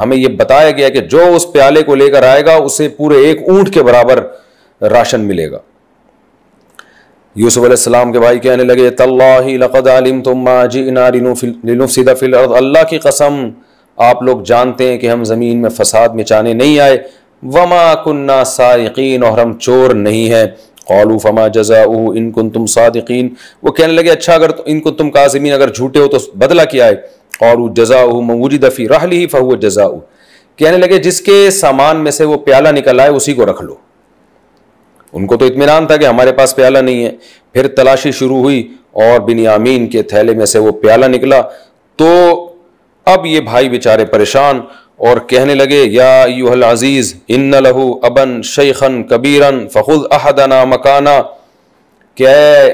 ہمیں یہ بتایا گیا کہ جو اس پیالے کو لے کر آئے گا اسے پورے ایک اونٹ کے برابر راشن ملے گا۔ یوسف علیہ السلام کے بھائی کہنے لگے تاللہ لقد علمتم ما جئنا لنفسد فی الارض، اللہ کی قسم آپ لوگ جانتے ہیں کہ ہم زمین میں فساد مچانے نہیں آئے، وما کننا سارقین، اور ہم چور نہیں ہیں۔ قالوا فما جزاؤہ ان کنتم صادقین، وہ کہنے لگے اچھا اگر ان کنتم کاذبین، اگر جھوٹے ہو تو بدلہ کیا ہے؟ قالوا جزاؤہ من وجد فی رحلہ فہو جزاؤہ، کہنے لگے جس کے سامان میں سے وہ پیالہ نکل آئے اسی کو رکھ لو۔ ان کو تو اطمینان تھا کہ ہمارے پاس پیالہ نہیں ہے۔ پھر تلاشی شروع ہوئی اور بنیامین کے تھیلے میں سے وہ پیالہ نکلا، تو اب یہ بھائی بیچارے پریشان اور کہنے لگے یا ایھا العزیز ان لہ ابن شیخا کبیرا فخذ احدنا مکانا، کہ اے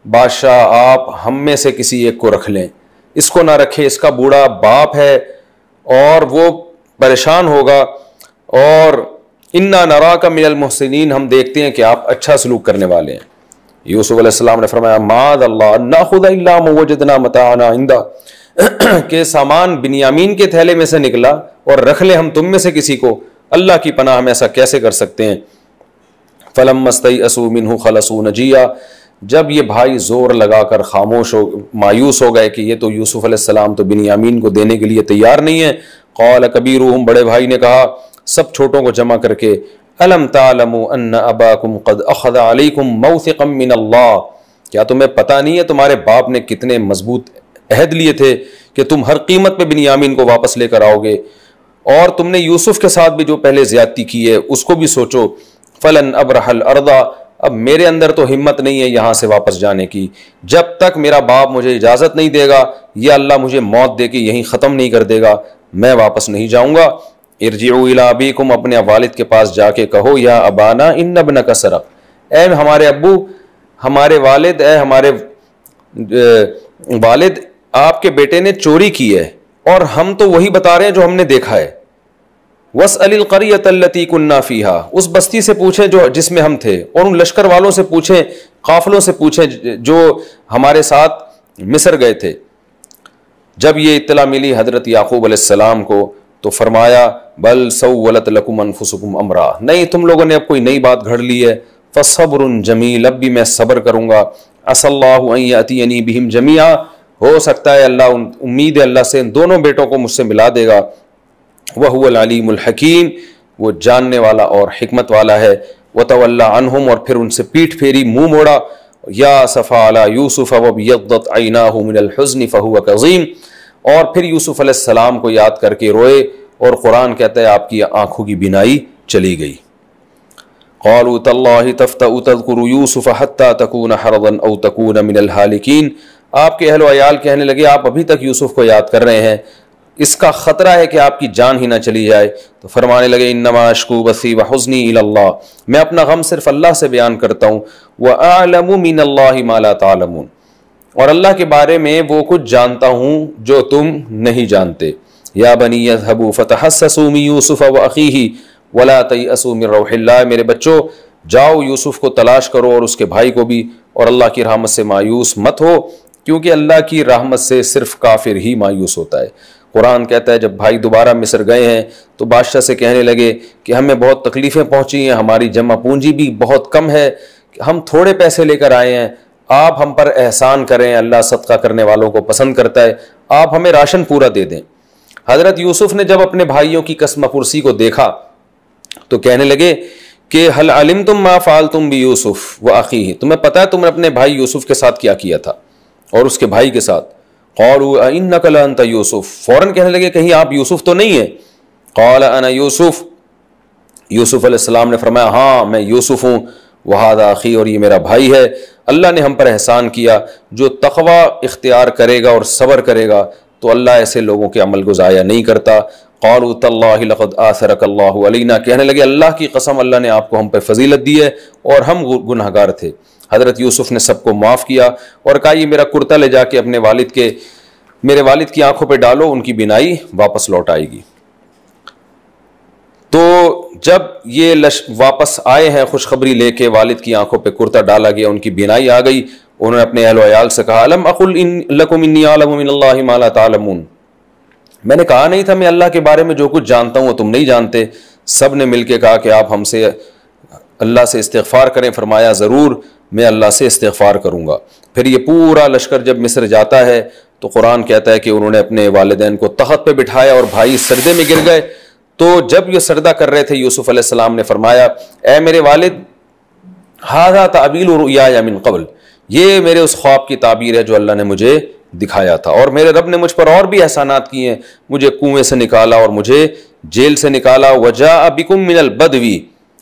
بادشاہ آپ ہم میں سے کسی ایک کو رکھ لیں، اس کو نہ رکھے، اس کا بوڑھا باپ ہے اور وہ پریشان ہوگا، اور انا نراک من المحسنین، ہم دیکھتے ہیں کہ آپ اچھا سلوک کرنے والے ہیں۔ یوسف علیہ السلام نے فرمایا معاذ اللہ ان ناخذ الا ما وجدنا متاعنا عنده، کہ سامان بنیامین کے تھیلے میں سے نکلا اور رکھ لے ہم تم میں سے کسی کو، اللہ کی پناہ ہم ایسا کیسے کر سکتے ہیں۔ فلما استيئسوا منه خلصوا نجيا، جب یہ بھائی زور لگا کر خاموش ہو مایوس ہو گئے کہ یہ تو یوسف علیہ السلام تو بنیامین کو دینے کے لیے تیار نہیں ہے، قال کبیرهم، بڑے بھائی نے کہا سب چھوٹوں کو جمع کر کے، الم تعلموا ان اباکم قد اخذ علیکم موثقا من اللہ، کیا تمہیں پتہ نہیں ہے تمہارے باپ نے کتنے مضبوط عہد لیے تھے کہ تم ہر قیمت پہ بنیامین کو واپس لے کر آؤ گے، اور تم نے یوسف کے ساتھ بھی جو پہلے زیادتی کی ہے اس کو بھی سوچو۔ فلن ابرح الارض، اب میرے اندر تو ہمت نہیں ہے یہاں سے واپس جانے کی، جب تک میرا باپ مجھے اجازت نہیں دے گا یا اللہ مجھے موت دے کے یہیں ختم نہیں کر دے گا، میں واپس نہیں جاؤں گا۔ ارجعوا الی ابیکم، اپنے والد کے پاس جا کے کہو یا ابانا ان ابنک سرق، اے ہمارے ابو، ہمارے والد، اے ہمارے والد، آپ کے بیٹے نے چوری کی ہے اور ہم تو وہی بتا رہے ہیں جو ہم نے دیکھا ہے۔ واسأل القریۃ التی کنا فیہا، اس بستی سے پوچھیں جو جس میں ہم تھے، اور ان لشکر والوں سے پوچھیں، قافلوں سے پوچھیں جو ہمارے ساتھ مصر گئے تھے۔ جب یہ اطلاع ملی حضرت یعقوب علیہ السلام کو تو فرمایا بل سولت لکم انفسکم امرا، نہیں تم لوگوں نے اب کوئی نئی بات گھڑ لی ہے، فصبر جمیل، اب بھی میں صبر کروں گا، عسى اللہ ان یأتینی بہم جمیعا، ہو سکتا ہے اللہ، امید ہے اللہ سے ان دونوں بیٹوں کو مجھ سے ملا دے گا، وہو العلیم الحکیم، وہ جاننے والا اور حکمت والا ہے۔ وتولی عنہم، اور پھر ان سے پیٹھ پھیری، منہ موڑا، یا اسفا علی یوسف وابیضت عیناہ من الحزن فہو کظیم، اور پھر یوسف علیہ السلام کو یاد کر کے روئے، اور قرآن کہتا ہے آپ کی آنکھوں کی بینائی چلی گئی۔ قالوا تاللہ تفتأ تذکر یوسف حتی تکون حرضا او تکون من الہالکین، آپ کے اہل و عیال کہنے لگے آپ ابھی تک یوسف کو یاد کر رہے ہیں، اس کا خطرہ ہے کہ آپ کی جان ہی نہ چلی جائے۔ تو فرمانے لگے انما اشکو بثی وحزنی الی اللہ، میں اپنا غم صرف اللہ سے بیان کرتا ہوں، واعلم من اللہ ما لا تعلمون، اور اللہ کے بارے میں وہ کچھ جانتا ہوں جو تم نہیں جانتے۔ یا بنی اذهبوا فتحسسوا من یوسف واخیہ ولا تیأسوا من روح اللہ، میرے بچوں جاؤ یوسف کو تلاش کرو اور اس کے بھائی کو بھی، اور اللہ کی رحمت سے مایوس مت ہو، کیونکہ اللہ کی رحمت سے صرف کافر ہی مایوس ہوتا ہے۔ قرآن کہتا ہے جب بھائی دوبارہ مصر گئے ہیں تو بادشاہ سے کہنے لگے کہ ہمیں بہت تکلیفیں پہنچی ہیں، ہماری جمع پونجی بھی بہت کم ہے، ہم تھوڑے پیسے لے کر آئے ہیں، آپ ہم پر احسان کریں، اللہ صدقہ کرنے والوں کو پسند کرتا ہے، آپ ہمیں راشن پورا دے دیں۔ حضرت یوسف نے جب اپنے بھائیوں کی قسمہ پرسی کو دیکھا تو کہنے لگے کہ هل علمتم ما فعلتم بیوسف واخیہ، تمہیں پتہ ہے تم نے اپنے بھائی یوسف کے ساتھ کیا کیا تھا اور اس کے بھائی کے ساتھ؟ قالوا انک لانت یوسف، فوراً کہنے لگے کہیں آپ یوسف تو نہیں ہیں؟ قال انا یوسف، یوسف علیہ السلام نے فرمایا ہاں میں یوسف ہوں، وہذا اخی، اور یہ میرا بھائی ہے۔ اللہ نے ہم پر احسان کیا، جو تقوی اختیار کرے گا اور صبر کرے گا تو اللہ ایسے لوگوں کے عمل کو ضائع نہیں کرتا۔ قالوا تاللہ لقد آثرک اللہ علینا، کہنے لگے اللہ کی قسم اللہ نے آپ کو ہم پہ فضیلت دی ہے اور ہم گنہگار تھے۔ حضرت یوسف نے سب کو معاف کیا اور کہا یہ میرا کرتا لے جا کے اپنے میرے والد کی آنکھوں پہ ڈالو، ان کی بینائی واپس لوٹ آئے گی۔ تو جب یہ واپس آئے ہیں خوشخبری لے کے، والد کی آنکھوں پہ کرتا ڈالا گیا، ان کی بینائی آ گئی، انہوں نے اپنے اہل و عیال سے کہا الم اقل لکم انی اعلم من اللہ ما لا تعلمون، میں نے کہا نہیں تھا میں اللہ کے بارے میں جو کچھ جانتا ہوں وہ تم نہیں جانتے؟ سب نے مل کے کہا کہ آپ ہم سے اللہ سے استغفار کریں۔ فرمایا ضرور میں اللہ سے استغفار کروں گا۔ پھر یہ پورا لشکر جب مصر جاتا ہے تو قرآن کہتا ہے کہ انہوں نے اپنے والدین کو تخت پہ بٹھایا اور بھائی سردے میں گر گئے۔ تو جب یہ سردہ کر رہے تھے یوسف علیہ السلام نے فرمایا اے میرے والد ھذا تعبیر رؤیایا من قبل، یہ میرے اس خواب کی تعبیر ہے جو اللہ نے مجھے دکھایا تھا، اور میرے رب نے مجھ پر اور بھی احسانات کیے ہیں، مجھے کنویں سے نکالا اور مجھے جیل سے نکالا، وجاء بکم من البدوی،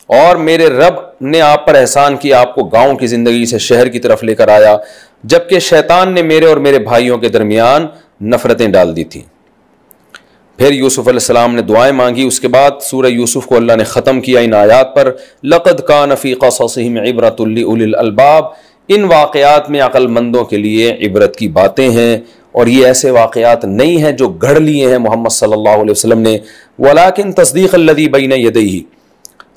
اور میرے رب نے آپ پر احسان کیا، آپ کو گاؤں کی زندگی سے شہر کی طرف لے کر آیا، جبکہ شیطان نے میرے اور میرے بھائیوں کے درمیان نفرتیں ڈال دی تھیں۔ پھر یوسف علیہ السلام نے دعائیں مانگی۔ اس کے بعد سورہ یوسف کو اللہ نے ختم کیا ان آیات پر، لقد کان فی قصصہم عبرۃ لأولی الالباب، ان واقعات میں عقل مندوں کے لیے عبرت کی باتیں ہیں، اور یہ ایسے واقعات نہیں ہیں جو گھڑ لیے ہیں محمد صلی اللہ علیہ وسلم نے، ولکن تصدیق الذی بین یدیہ،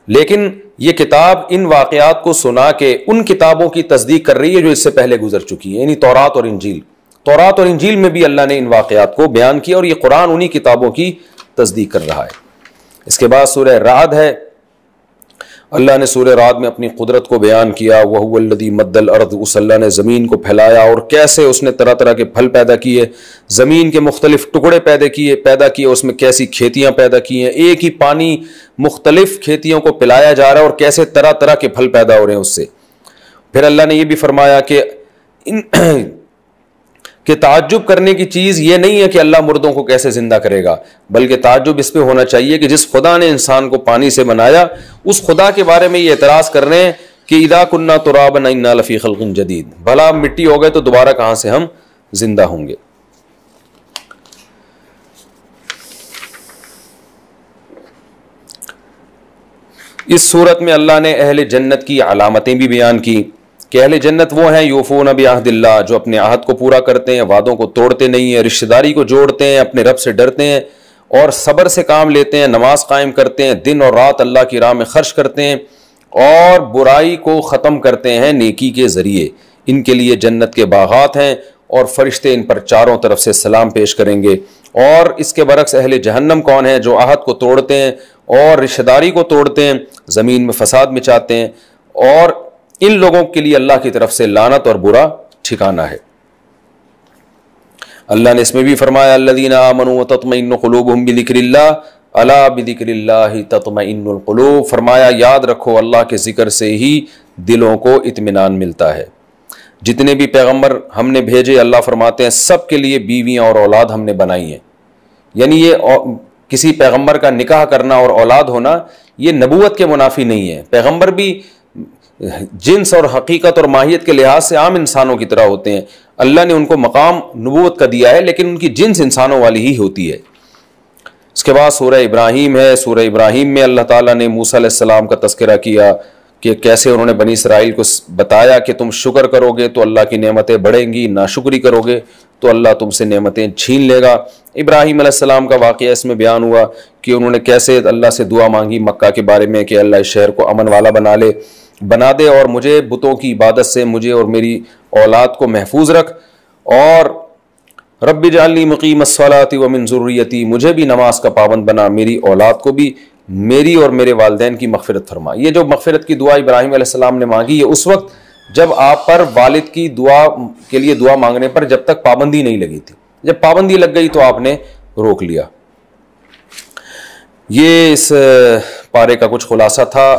لیکن یہ کتاب ان واقعات کو سنا کے ان کتابوں کی تصدیق کر رہی ہے جو اس سے پہلے گزر چکی ہیں، یعنی تورات اور انجیل۔ تورات اور انجیل میں بھی اللہ نے ان واقعات کو بیان کیا، اور یہ قرآن انہی کتابوں کی تصدیق کر رہا ہے۔ اس کے بعد سورہ رعد ہے، اللہ نے سورہ رعد میں اپنی قدرت کو بیان کیا، وَهُوَ الَّذِي مَدَّ الْأَرْضَ، اس اللہ نے زمین کو پھیلایا اور کیسے اس نے طرح طرح کے پھل پیدا کیے، زمین کے مختلف ٹکڑے پیدا کیے، اس میں کیسی کھیتیاں پیدا کی ہیں، ایک ہی پانی مختلف کھیتیوں کو پلایا جا رہا ہے اور کیسے طرح طرح کے پھل پیدا ہو رہے ہیں اس سے۔ پھر اللہ نے یہ بھی فرمایا کہ تعجب کرنے کی چیز یہ نہیں ہے کہ اللہ مردوں کو کیسے زندہ کرے گا، بلکہ تعجب اس پہ ہونا چاہیے کہ جس خدا نے انسان کو پانی سے بنایا اس خدا کے بارے میں یہ اعتراض کر رہے ہیں کہ اذا كنا ترابا انا لفی خلق جدید، بھلا مٹی ہو گئے تو دوبارہ کہاں سے ہم زندہ ہوں گے۔ اس صورت میں اللہ نے اہل جنت کی علامتیں بھی بیان کی کہ اہل جنت وہ ہیں یوفون بعہد اللہ، جو اپنے عہد کو پورا کرتے ہیں، وعدوں کو توڑتے نہیں ہیں، رشتہ داری کو جوڑتے ہیں، اپنے رب سے ڈرتے ہیں اور صبر سے کام لیتے ہیں، نماز قائم کرتے ہیں، دن اور رات اللہ کی راہ میں خرچ کرتے ہیں اور برائی کو ختم کرتے ہیں نیکی کے ذریعے۔ ان کے لیے جنت کے باغات ہیں اور فرشتے ان پر چاروں طرف سے سلام پیش کریں گے۔ اور اس کے برعکس اہل جہنم کون ہیں؟ جو عہد کو توڑتے ہیں اور رشتہ داری کو توڑتے ہیں، زمین میں فساد مچاتے ہیں، اور ان لوگوں کے لیے اللہ کی طرف سے لعنت اور برا ٹھکانہ ہے۔ اللہ نے اس میں بھی فرمایا الذین آمنوا وتطمئن قلوبهم بذکر اللہ الا بذکر اللہ تطمئن القلوب، فرمایا یاد رکھو اللہ کے ذکر سے ہی دلوں کو اطمینان ملتا ہے۔ جتنے بھی پیغمبر ہم نے بھیجے اللہ فرماتے ہیں سب کے لیے بیویاں اور اولاد ہم نے بنائی ہیں، یعنی یہ کسی پیغمبر کا نکاح کرنا اور اولاد ہونا یہ نبوت کے منافی نہیں ہے۔ پیغمبر بھی جنس اور حقیقت اور ماہیت کے لحاظ سے عام انسانوں کی طرح ہوتے ہیں، اللہ نے ان کو مقام نبوت کا دیا ہے لیکن ان کی جنس انسانوں والی ہی ہوتی ہے۔ اس کے بعد سورہ ابراہیم ہے، سورہ ابراہیم میں اللہ تعالیٰ نے موسیٰ علیہ السلام کا تذکرہ کیا کہ کیسے انہوں نے بنی اسرائیل کو بتایا کہ تم شکر کرو گے تو اللہ کی نعمتیں بڑھیں گی، ناشکری کرو گے تو اللہ تم سے نعمتیں چھین لے گا۔ ابراہیم علیہ السلام کا واقعہ اس میں بیان ہوا کہ انہوں نے کیسے اللہ سے دعا مانگی مکہ کے بارے میں کہ اللہ اس شہر کو امن والا بنا دے اور مجھے بتوں کی عبادت سے مجھے اور میری اولاد کو محفوظ رکھ، اور رب اجعلنی مقیم الصلاۃ ومن ذریتی، مجھے بھی نماز کا پابند بنا، میری اولاد کو بھی، میری اور میرے والدین کی مغفرت فرما۔ یہ جو مغفرت کی دعا ابراہیم علیہ السلام نے مانگی یہ اس وقت جب آپ پر والد کی دعا کے لیے دعا مانگنے پر جب تک پابندی نہیں لگی تھی، جب پابندی لگ گئی تو آپ نے روک لیا۔ یہ اس پارے کا کچھ خلاصہ تھا۔